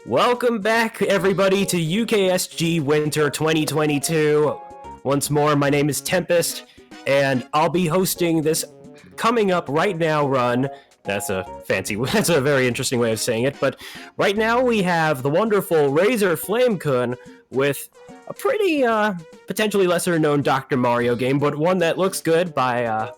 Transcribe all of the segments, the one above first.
Welcome back, everybody, to UKSG Winter 2022. Once more, my name is Tempest, and I'll be hosting this coming up right now run. That's a very interesting way of saying it, but right now we have the wonderful Razorflamekun with a pretty, potentially lesser-known Dr. Mario game, but one that looks good by,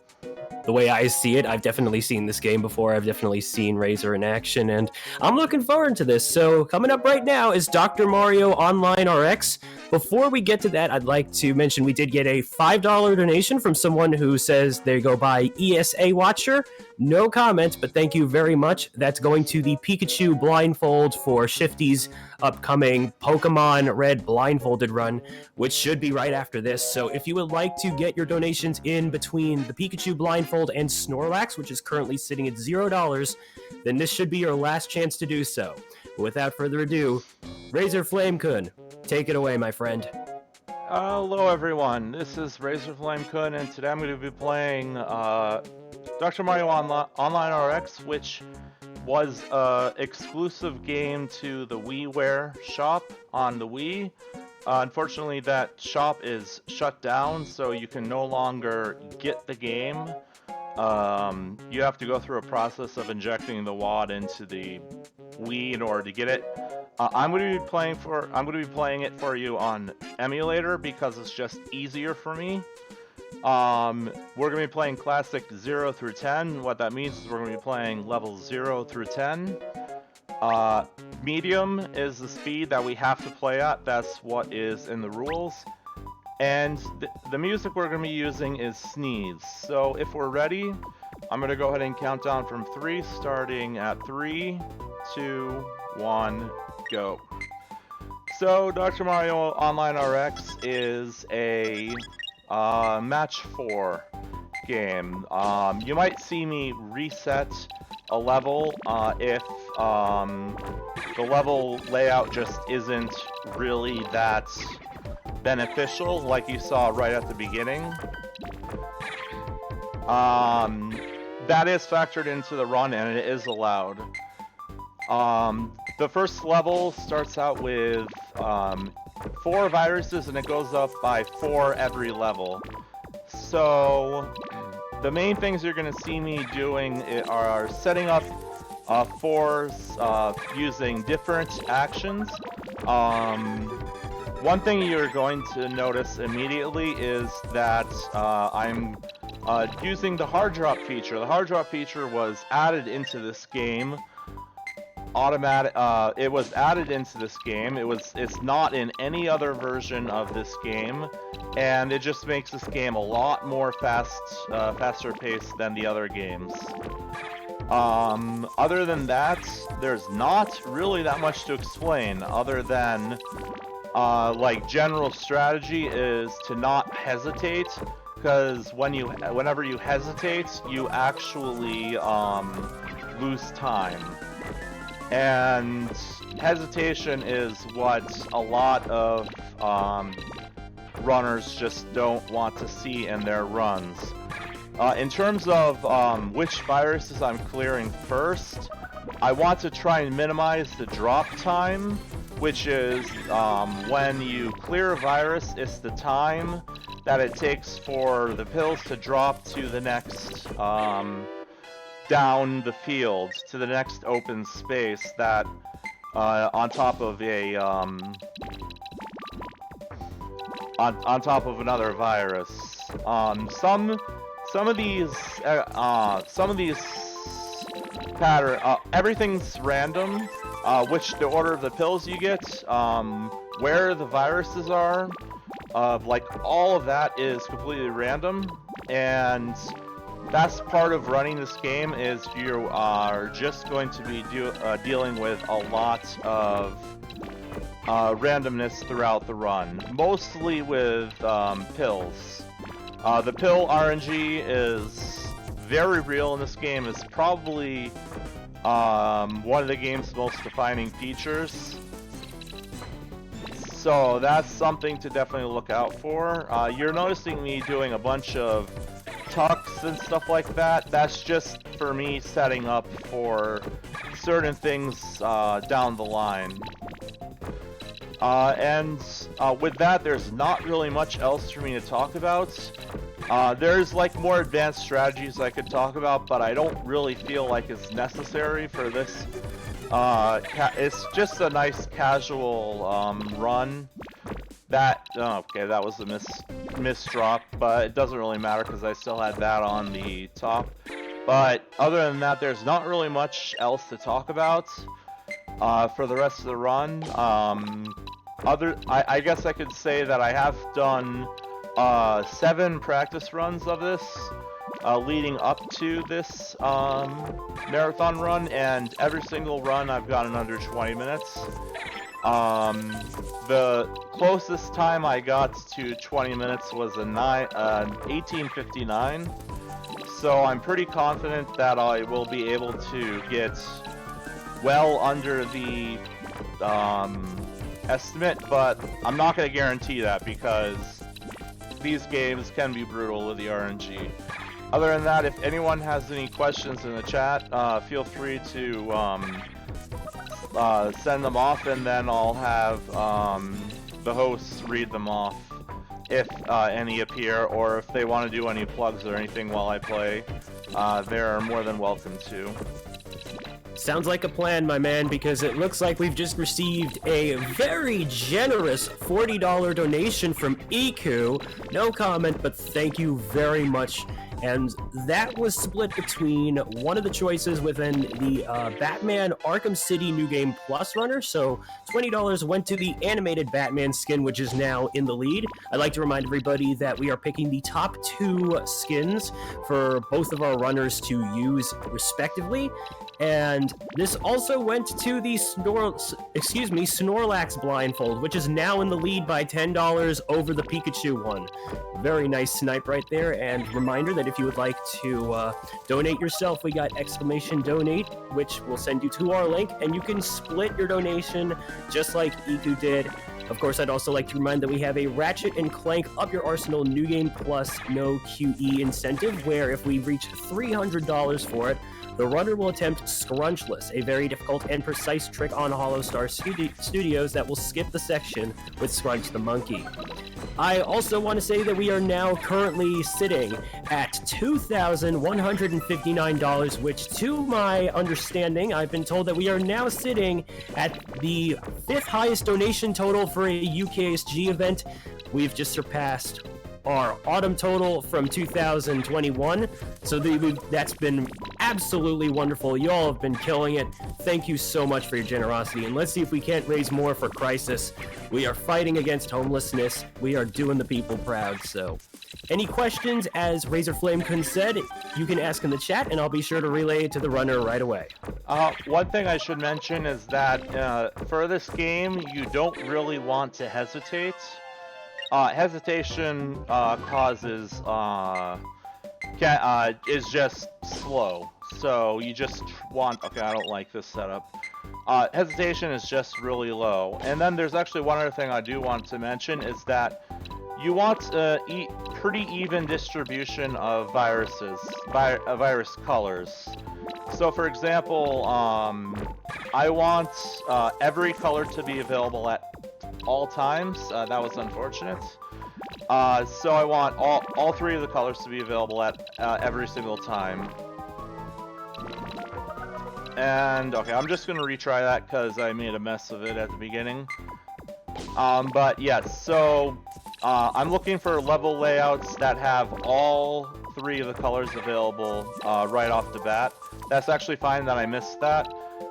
the way I see it. I've definitely seen this game before. I've definitely seen Razor in action, and I'm looking forward to this. So coming up right now is Dr. Mario Online RX. Before we get to that, I'd like to mention we did get a $5 donation from someone who says they go by ESA Watcher. No comment, but thank you very much. That's going to the Pikachu blindfold for Shifty's upcoming Pokemon Red blindfolded run, which should be right after this. So if you would like to get your donations in between the Pikachu blindfold and Snorlax, which is currently sitting at $0, then this should be your last chance to do so. But without further ado, Razorflamekun, take it away, my friend. Hello everyone, this is Razorflamekun, and today I'm going to be playing Dr. Mario Online RX, which was an exclusive game to the WiiWare shop on the Wii. Unfortunately, that shop is shut down, so you can no longer get the game. You have to go through a process of injecting the WAD into the Wii in order to get it. I'm going to be playing it for you on emulator because it's just easier for me. We're going to be playing classic 0 through 10. What that means is we're going to be playing levels 0 through 10. Medium is the speed that we have to play at. That's what is in the rules. And the music we're going to be using is Sneeze. So if we're ready, I'm going to go ahead and count down from 3, starting at 3, 2, 1, go. So Dr. Mario Online RX is a match 4 game. You might see me reset a level if the level layout just isn't really that beneficial, like you saw right at the beginning. That is factored into the run, and it is allowed. The first level starts out with 4 viruses, and it goes up by 4 every level. So the main things you're going to see me doing are setting up 4s using different actions. One thing you're going to notice immediately is that I'm using the hard drop feature. The hard drop feature was added into this game. It was added into this game. It's not in any other version of this game, and it just makes this game a lot more faster paced than the other games. Other than that, there's not really that much to explain, other than like general strategy is to not hesitate, because whenever you hesitate, you actually lose time. And hesitation is what a lot of runners just don't want to see in their runs. In terms of which viruses I'm clearing first, I want to try and minimize the drop time, which is when you clear a virus, it's the time that it takes for the pills to drop to the next down the field to the next open space that on top of a on top of another virus. Some of these pattern everything's random. The order of the pills you get, where the viruses are, like all of that is completely random, and that's part of running this game. Is you are just going to be dealing with a lot of randomness throughout the run, mostly with pills. The pill RNG is very real in this game is probably one of the game's most defining features. So that's something to definitely look out for. You're noticing me doing a bunch of tucks and stuff like that. That's just for me setting up for certain things down the line. And with that, there's not really much else for me to talk about. There's like more advanced strategies I could talk about, but I don't really feel like it's necessary for this. It's just a nice casual run. Okay, that was a miss drop, but it doesn't really matter because I still had that on the top. But other than that, there's not really much else to talk about for the rest of the run. I guess I could say that I have done 7 practice runs of this leading up to this marathon run, and every single run I've gotten under 20 minutes. The closest time I got to 20 minutes was an 18:59, so I'm pretty confident that I will be able to get well under the estimate, but I'm not going to guarantee that because these games can be brutal with the RNG. Other than that, if anyone has any questions in the chat, feel free to send them off, and then I'll have the hosts read them off if any appear, or if they want to do any plugs or anything while I play, they're more than welcome to. Sounds like a plan, my man, because it looks like we've just received a very generous $40 donation from Iku. No comment, but thank you very much. And that was split between one of the choices within the Batman Arkham City New Game Plus runner. So $20 went to the animated Batman skin, which is now in the lead. I'd like to remind everybody that we are picking the top 2 skins for both of our runners to use respectively. And this also went to the Snorlax blindfold, which is now in the lead by $10 over the Pikachu one. Very nice snipe right there. And reminder that if you would like to donate yourself, we got !donate, which will send you to our link, and you can split your donation just like Iku did. Of course, I'd also like to remind that we have a Ratchet and Clank Up Your Arsenal New Game Plus No QE incentive, where if we reach $300 for it, the runner will attempt Scrunchless, a very difficult and precise trick on Hollow Star Studios that will skip the section with Scrunch the Monkey. I also want to say that we are now currently sitting at $2,159, which to my understanding, I've been told that we are now sitting at the 5th highest donation total for a UKSG event. We've just surpassed our autumn total from 2021, so that's been absolutely wonderful. You all have been killing it. Thank you so much for your generosity, and let's see if we can't raise more for Crisis. We are fighting against homelessness. We are doing the people proud. So any questions, as Razorflamekun said, you can ask in the chat, and I'll be sure to relay it to the runner right away. One thing I should mention is that for this game, you don't really want to hesitate. Hesitation causes is just slow. So you just want, okay, I don't like this setup. Hesitation is just really low. And then there's actually one other thing I do want to mention is that you want a pretty even distribution of virus colors. So for example, I want every color to be available at all times. That was unfortunate. So I want all 3 of the colors to be available at every single time. And okay, I'm just gonna retry that because I made a mess of it at the beginning. But yes, so I'm looking for level layouts that have all 3 of the colors available right off the bat. That's actually fine that I missed that.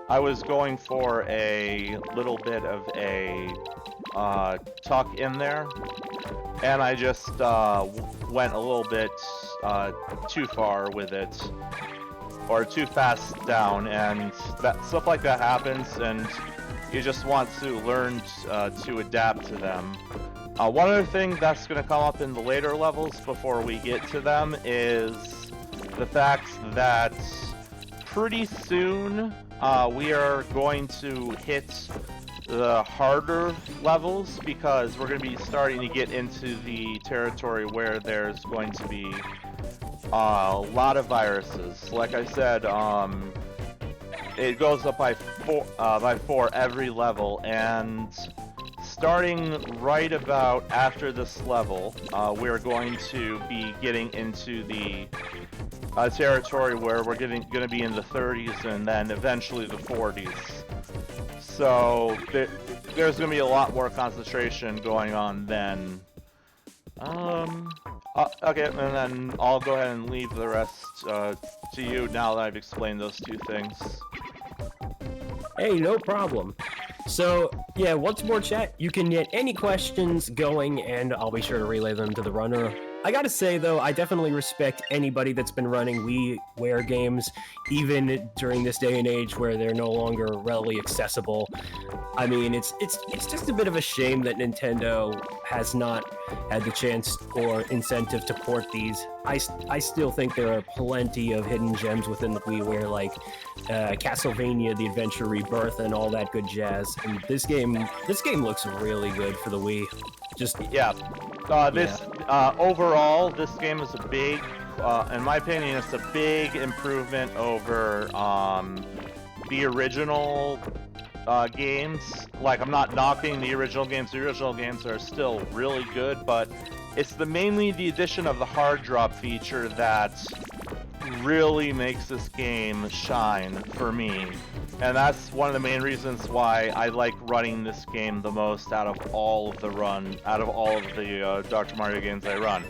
I was going for a little bit of a tuck in there, and I just went a little bit too far with it, or too fast down, and stuff like that happens, and you just want to learn to adapt to them. One other thing that's going to come up in the later levels before we get to them is the fact that pretty soon we are going to hit the harder levels because we're going to be starting to get into the territory where there's going to be a lot of viruses. Like I said, it goes up by four every level, and starting right about after this level, we're going to be getting into the territory where we're going to be in the 30s and then eventually the 40s. So there's going to be a lot more concentration going on then. Okay, and then I'll go ahead and leave the rest to you now that I've explained those two things. Hey, no problem. So, yeah, once more, chat, you can get any questions going, and I'll be sure to relay them to the runner. I gotta say, though, I definitely respect anybody that's been running WiiWare games, even during this day and age where they're no longer readily accessible. I mean, it's just a bit of a shame that Nintendo has not had the chance or incentive to port these. I still think there are plenty of hidden gems within the WiiWare, like Castlevania: The Adventure Rebirth and all that good jazz. And this game looks really good for the Wii. Just yeah. Overall, this game is a big, in my opinion, it's a big improvement over the original games. Like, I'm not knocking the original games. The original games are still really good, but it's mainly the addition of the hard drop feature that really makes this game shine for me. And that's one of the main reasons why I like running this game the most out of all of the Dr. Mario games I run.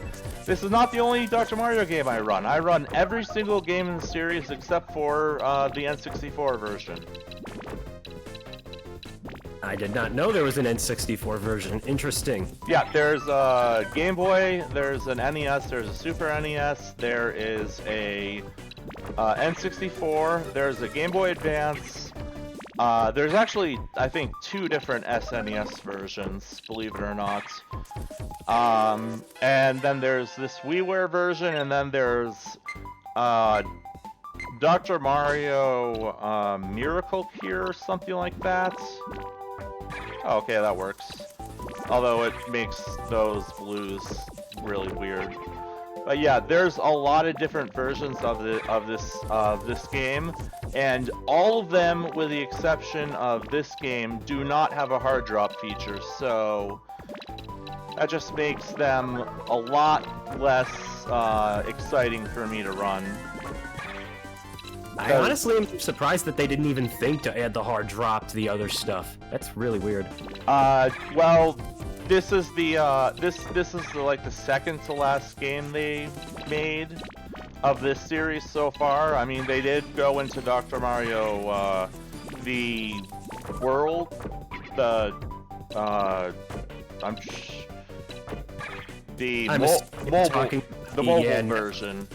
This is not the only Dr. Mario game I run. I run every single game in the series except for the N64 version. I did not know there was an N64 version. Interesting. Yeah, there's a Game Boy, there's an NES, there's a Super NES, there is a N64, there's a Game Boy Advance. There's actually, I think, 2 different SNES versions, believe it or not. And then there's this WiiWare version, and then there's Dr. Mario Miracle Cure or something like that. Oh, okay, that works. Although it makes those blues really weird. But yeah, there's a lot of different versions of this game, and all of them, with the exception of this game, do not have a hard drop feature. So that just makes them a lot less exciting for me to run. I honestly am surprised that they didn't even think to add the hard drop to the other stuff. That's really weird. Well, this is like the second to last game they made of this series so far. I mean, they did go into Dr. Mario, the world, the mobile version.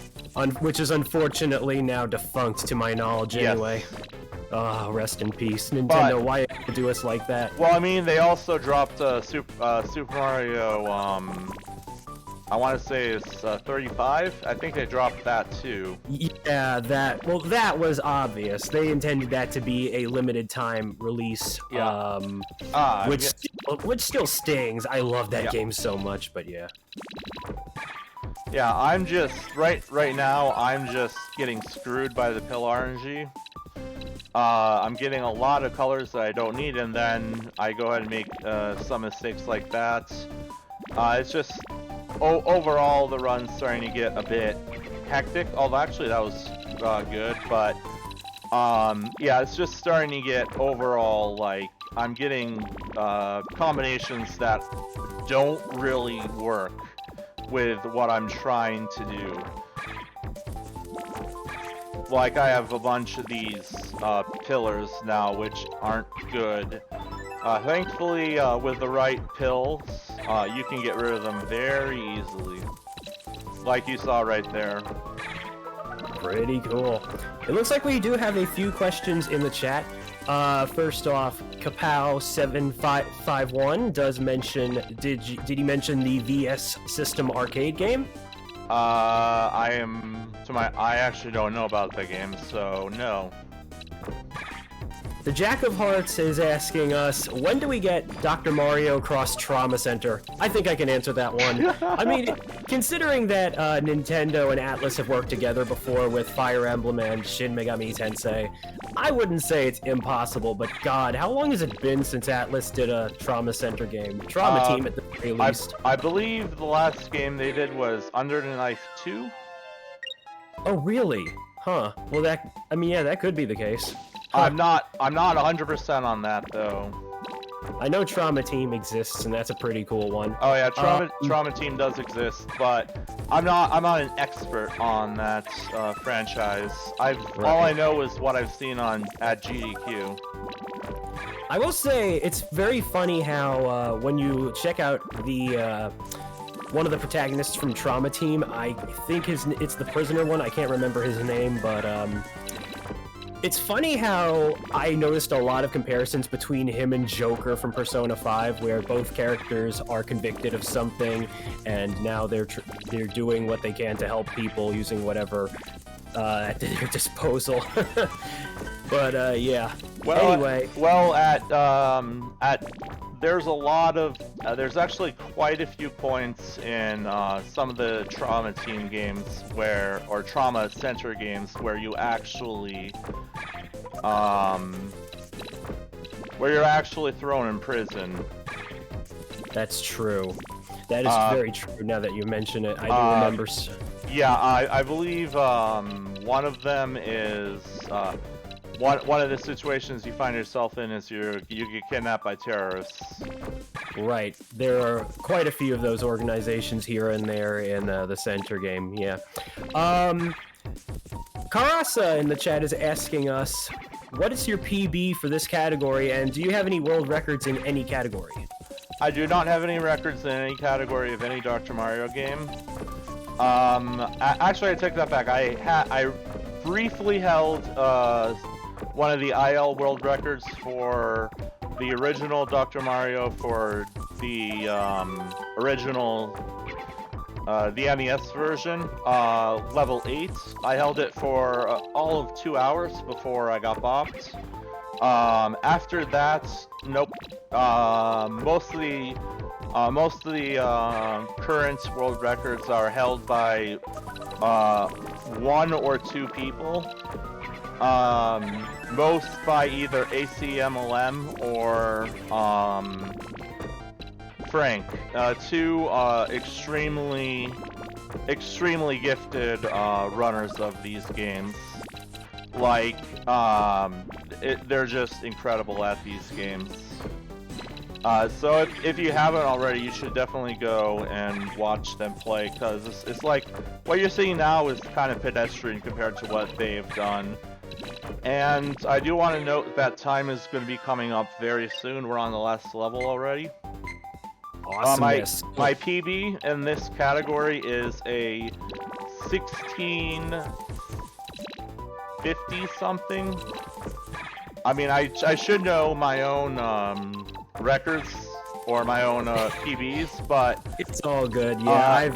Which is unfortunately now defunct, to my knowledge, anyway. Yes. Oh, rest in peace. Nintendo, why do us like that? Well, I mean, they also dropped Super Mario, I want to say it's 35? I think they dropped that too. Yeah, that was obvious. They intended that to be a limited time release, yeah. Which still stings. I love that game so much, but yeah. Yeah, I'm just right now. I'm just getting screwed by the pill RNG. I'm getting a lot of colors that I don't need, and then I go ahead and make some mistakes like that. It's just overall the run's starting to get a bit hectic. Although actually that was good, but yeah, it's just starting to get overall like I'm getting combinations that don't really work with what I'm trying to do. Like, I have a bunch of these pillars now, which aren't good. Thankfully, with the right pills, you can get rid of them very easily. Like you saw right there. Pretty cool. It looks like we do have a few questions in the chat. First off, Kapow7551 does mention, did he mention the VS System arcade game? I am best of my, I actually don't know about the game, so no. The Jack of Hearts is asking us, when do we get Dr. Mario Cross Trauma Center? I think I can answer that one. I mean, considering that Nintendo and Atlus have worked together before with Fire Emblem and Shin Megami Tensei, I wouldn't say it's impossible, but God, how long has it been since Atlus did a Trauma Center game? Trauma Team at the very least. I believe the last game they did was Under the Knife 2? Oh, really? Huh. Well, yeah, that could be the case. I'm not 100% on that though. I know Trauma Team exists, and that's a pretty cool one. Oh yeah, Trauma Team does exist, but I'm not an expert on that franchise. All I know is what I've seen at GDQ. I will say it's very funny how when you check out the one of the protagonists from Trauma Team, I think it's the prisoner one. I can't remember his name, but it's funny how I noticed a lot of comparisons between him and Joker from Persona 5, where both characters are convicted of something, and now they're doing what they can to help people using whatever at their disposal. But yeah. Well, anyway. There's a lot of there's actually quite a few points in some of the Trauma Team games or Trauma Center games where you actually you're actually thrown in prison. That's true. That is very true now that you mention it. I do remember. Yeah, I believe one of them is one of the situations you find yourself in is you get kidnapped by terrorists. Right. There are quite a few of those organizations here and there in the center game, yeah. Karasa in the chat is asking us, what is your PB for this category, and do you have any world records in any category? I do not have any records in any category of any Dr. Mario game. Actually, I take that back. I briefly held one of the IL world records for the original Dr. Mario for the original the NES version, level 8. I held it for all of 2 hours before I got bopped. After that, nope. Most of the current world records are held by 1 or 2 people. Most by either ACMLM or Frank, 2 extremely gifted runners of these games. Like, they're just incredible at these games. So if you haven't already, you should definitely go and watch them play, because it's like, what you're seeing now is kind of pedestrian compared to what they've done. And I do want to note that time is going to be coming up very soon. We're on the last level already. Awesomeness. My PB in this category is a 1650 something. I mean, I should know my own records or my own PBs, but it's all good. Yeah,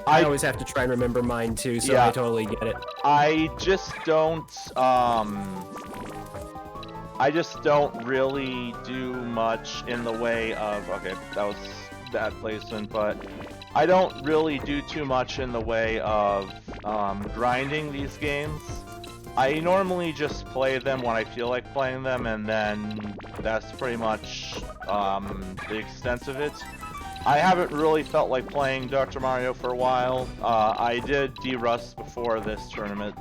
I always have to try and remember mine too, so yeah. I totally get it. I just don't really do much in the way of, okay, that was bad placement, but I don't really do too much in the way of grinding these games. I normally just play them when I feel like playing them, and then that's pretty much the extent of it. I haven't really felt like playing Dr. Mario for a while. I did D-Rust before this tournament,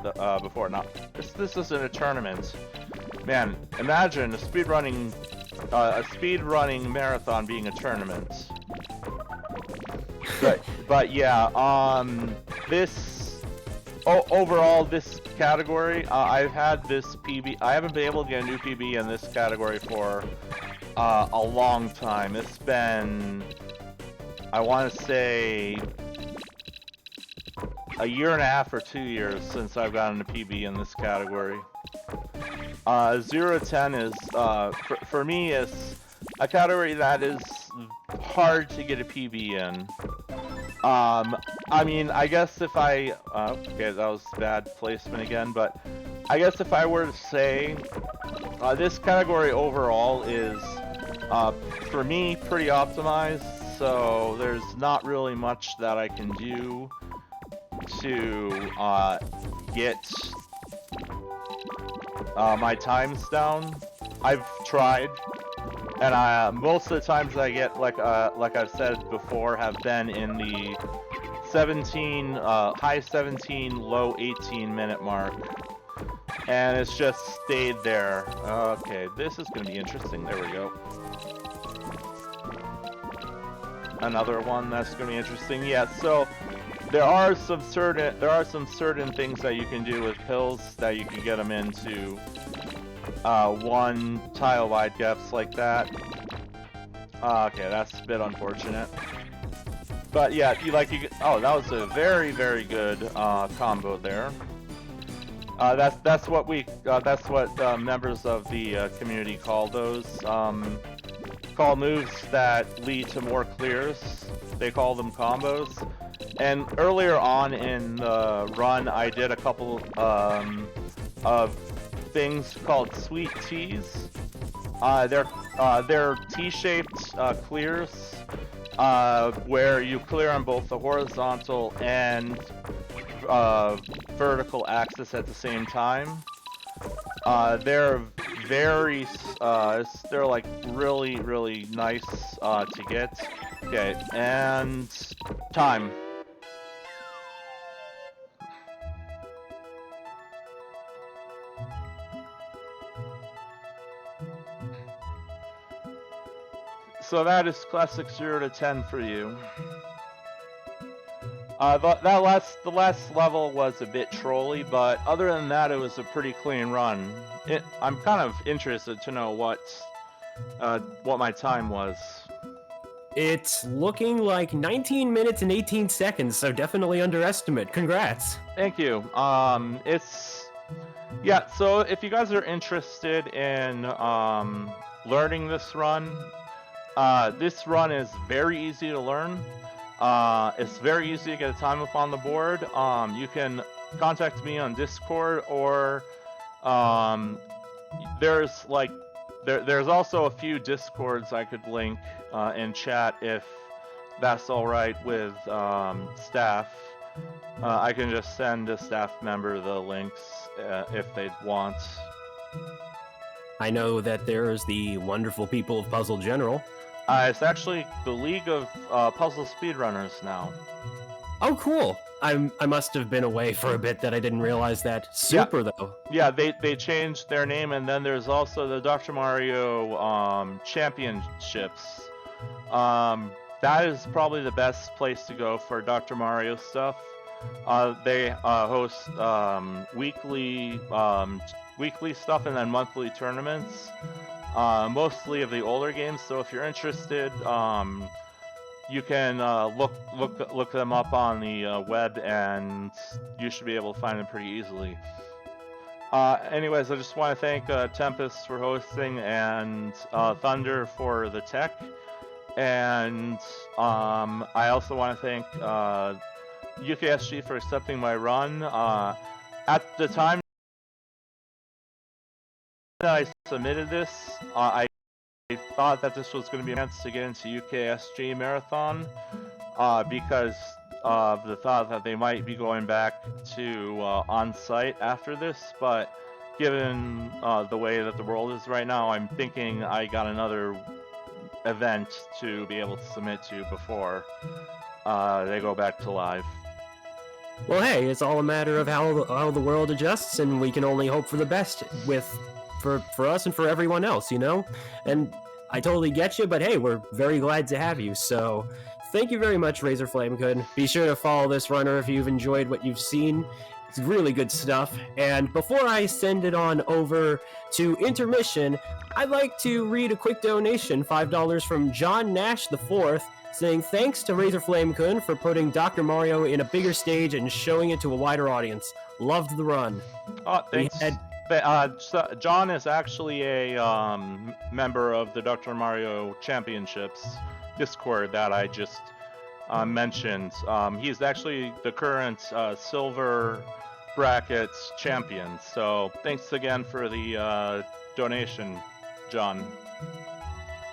this isn't a tournament. Man, imagine a speedrunning marathon being a tournament. But yeah, overall, this category, I've had this PB. I haven't been able to get a new PB in this category for a long time. It's been, I want to say, a year and a half or 2 years since I've gotten a PB in this category. 0 to 10 is, for me, is a category that is hard to get a PB in. I mean, I guess if I... okay, that was bad placement again, but I guess if I were to say this category overall is, for me, pretty optimized, so there's not really much that I can do to get my times down. I've tried, and most of the times I get, like I've said before, have been in the 17, high 17, low 18 minute mark. And it's just stayed there. Okay, this is going to be interesting. There we go. Another one that's going to be interesting. Yeah, so there are some certain things that you can do with pills that you can get them into one tile-wide gaps like that. Okay, that's a bit unfortunate. But yeah, oh, that was a very, very good combo there. That's what members of the community call those. Call moves that lead to more clears. They call them combos. And earlier on in the run, I did a couple of things called sweet teas. They're T-shaped clears where you clear on both the horizontal and vertical axis at the same time. They're very, they're like really, really nice to get. Okay, and time. So that is classic 0 to 10 for you. The last level was a bit trolly, but other than that, it was a pretty clean run. I'm kind of interested to know what my time was. It's looking like 19 minutes and 18 seconds, so definitely underestimate. Congrats. Thank you. Yeah. So if you guys are interested in learning this run is very easy to learn. It's very easy to get a time up on the board. You can contact me on Discord, or there's also a few Discords I could link in chat if that's all right with staff. I can just send a staff member the links if they'd want. I know that there's the wonderful people of Puzzle General. It's actually the League of Puzzle Speedrunners now. Oh, cool. I must have been away for a bit that I didn't realize that. Super, yeah. Though. Yeah, they changed their name, and then there's also the Dr. Mario Championships. That is probably the best place to go for Dr. Mario stuff. They host weekly stuff and then monthly tournaments. Mostly of the older games, so if you're interested, you can look them up on the web, and you should be able to find them pretty easily. Anyways, I just want to thank Tempest for hosting, and Thunder for the tech, and I also want to thank UKSG for accepting my run. At the time that I submitted this, I thought that this was going to be a chance to get into UKSG Marathon because of the thought that they might be going back to on-site after this, but given the way that the world is right now, I'm thinking I got another event to be able to submit to before they go back to live. Well, hey, it's all a matter of how the world adjusts, and we can only hope for the best for us and for everyone else, you know? And I totally get you, but hey, we're very glad to have you, so thank you very much, Razorflamekun. Be sure to follow this runner if you've enjoyed what you've seen. It's really good stuff. And before I send it on over to intermission, I'd like to read a quick donation, $5 from John Nash IV, saying thanks to Razorflamekun for putting Dr. Mario in a bigger stage and showing it to a wider audience. Loved the run. Oh, thanks. John is actually a member of the Dr. Mario Championships Discord that I just mentioned. He's actually the current silver brackets champion. So thanks again for the donation, John.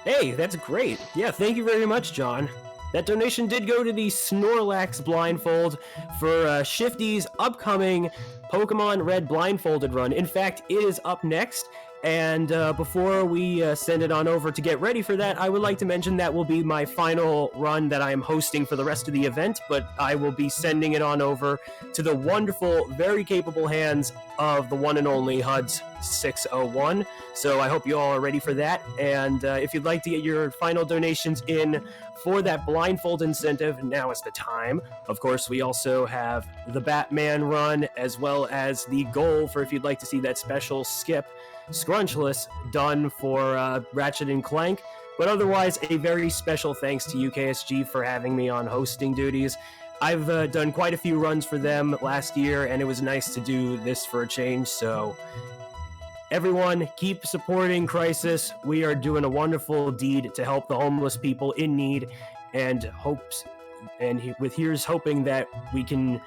Hey, that's great. Yeah, thank you very much, John. That donation did go to the Snorlax blindfold for Shifty's upcoming Pokemon Red blindfolded run. In fact, it is up next. And before we send it on over to get ready for that, I would like to mention that will be my final run that I am hosting for the rest of the event, but I will be sending it on over to the wonderful, very capable hands of the one and only HUD's 601. So I hope you all are ready for that. And if you'd like to get your final donations in for that blindfold incentive, now is the time. Of course, we also have the Batman run, as well as the goal for if you'd like to see that special skip Scrunchless done for Ratchet and Clank. But otherwise, a very special thanks to UKSG for having me on hosting duties. I've done quite a few runs for them last year, and it was nice to do this for a change. So everyone, keep supporting Crisis. We are doing a wonderful deed to help the homeless people in need, and here's hoping that we can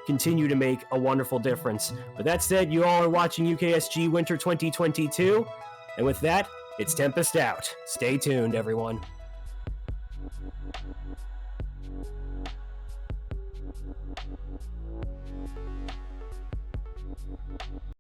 continue to make a wonderful difference. With that said, you all are watching UKSG Winter 2022, and with that, it's Tempest out. Stay tuned, everyone.